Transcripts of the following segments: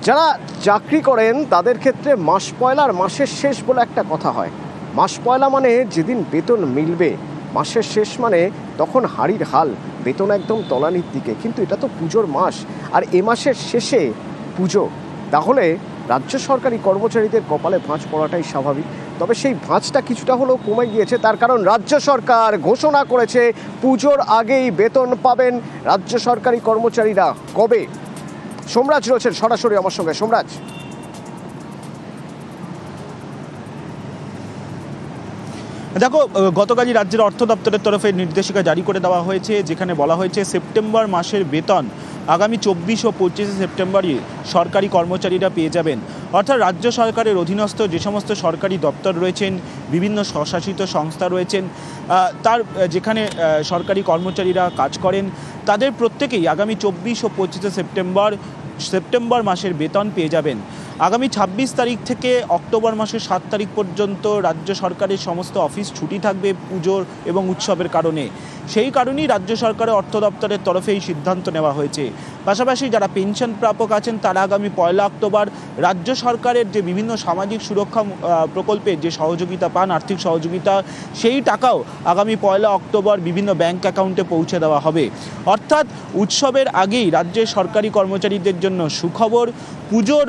যারা চাকরি করেন তাদের ক্ষেত্রে মাস পয়লার মাসের শেষ বলে একটা কথা হয়। মাস পয়লা মানে যেদিন বেতন মিলবে, মাসের শেষ মানে তখন হাড়ির হাল, বেতন একদম তলানির দিকে। কিন্তু এটা তো পুজোর মাস, আর এ মাসের শেষে পুজো, তাহলে রাজ্য সরকারি কর্মচারীদের কপালে ভাঁজ পড়াটাই স্বাভাবিক। তবে সেই ভাঁজটা কিছুটা হলেও কমে গিয়েছে, তার কারণ রাজ্য সরকার ঘোষণা করেছে পুজোর আগেই বেতন পাবেন রাজ্য সরকারি কর্মচারীরা। কবে? সোমরাজ রয়েছেন সরাসরি আমার সঙ্গে। সোমরাজ, দেখো, গতকালই রাজ্যের অর্থ দপ্তরের তরফে নির্দেশিকা জারি করে দেওয়া হয়েছে, যেখানে বলা হয়েছে সেপ্টেম্বর মাসের বেতন আগামী 24 ও 25 সেপ্টেম্বরই সরকারি কর্মচারীরা পেয়ে যাবেন। অর্থাৎ রাজ্য সরকারের অধীনস্থ যে সমস্ত সরকারি দপ্তর রয়েছেন, বিভিন্ন স্বশাসিত সংস্থা রয়েছেন, তার যেখানে সরকারি কর্মচারীরা কাজ করেন, তাদের প্রত্যেকেই আগামী 24 ও 25 সেপ্টেম্বর মাসের বেতন পেয়ে যাবেন। আগামী 26 তারিখ থেকে অক্টোবর মাসের 7 তারিখ পর্যন্ত রাজ্য সরকারের সমস্ত অফিস ছুটি থাকবে পুজোর এবং উৎসবের কারণে। সেই কারণেই রাজ্য সরকারের অর্থ দপ্তরের তরফে এই সিদ্ধান্ত নেওয়া হয়েছে। পাশাপাশি যারা পেনশন প্রাপক আছেন তারা আগামী 1 অক্টোবর রাজ্য সরকারের যে বিভিন্ন সামাজিক সুরক্ষা প্রকল্পে যে সহযোগিতা পান, আর্থিক সহযোগিতা, সেই টাকাও আগামী 1 অক্টোবর বিভিন্ন ব্যাংক অ্যাকাউন্টে পৌঁছে দেওয়া হবে। অর্থাৎ উৎসবের আগেই রাজ্যের সরকারি কর্মচারীদের জন্য সুখবর। পুজোর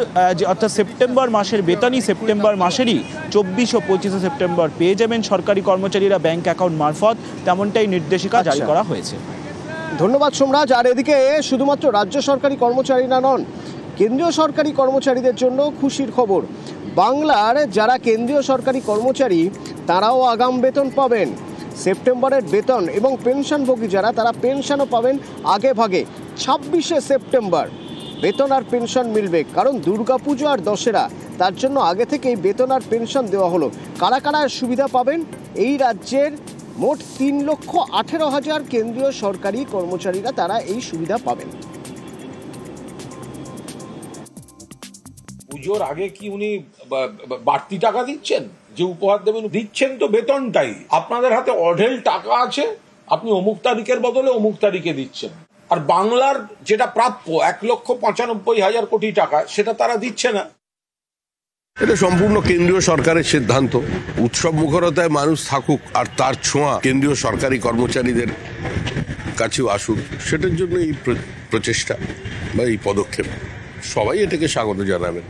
অর্থাৎ সেপ্টেম্বর মাসের বেতনই সেপ্টেম্বর মাসেরই 24 ও 25 সেপ্টেম্বর পেয়ে যাবেন সরকারি কর্মচারীরা ব্যাংক অ্যাকাউন্ট মারফত, তেমনটাই নির্দেশিকা জারি করা হয়েছে। ধন্যবাদ সোমরাজ। আর এদিকে শুধুমাত্র রাজ্য সরকারি কর্মচারীরা নন, কেন্দ্রীয় সরকারি কর্মচারীদের জন্য খুশির খবর। বাংলার যারা কেন্দ্রীয় সরকারি কর্মচারী তারাও আগাম বেতন পাবেন। সেপ্টেম্বরের বেতন এবং পেনশনভোগী যারা, তারা পেনশনও পাবেন আগে ভাগে। 26 সেপ্টেম্বর বেতন আর পেনশন মিলবে, কারণ দুর্গাপুজো আর দশেরা, তার জন্য আগে থেকেই বেতন আর পেনশন দেওয়া হলো। কারা কারা সুবিধা পাবেন? এই রাজ্যের মোট 3,18,000 কেন্দ্রীয় সরকারি কর্মচারীরা তারা এই সুবিধা পাবেন। পুজোর আগে কি উনি বাড়তি টাকা দিচ্ছেন? যে উপহার দেবেন দিচ্ছেন তো বেতনটাই। আপনাদের হাতে অঢেল টাকা আছে, আপনি অমুক তারিখের বদলে অমুক তারিখে দিচ্ছেন। আর বাংলার যেটা প্রাপ্য 1,95,000 কোটি টাকা, সেটা তারা দিচ্ছে না। এটা সম্পূর্ণ কেন্দ্রীয় সরকারের সিদ্ধান্ত। উৎসব মুখরতায় মানুষ থাকুক আর তার ছোঁয়া কেন্দ্রীয় সরকারি কর্মচারীদের কাছেও আসুক, সেটার জন্য এই প্রচেষ্টা বা এই পদক্ষেপ। সবাই এটাকে স্বাগত জানাবেন।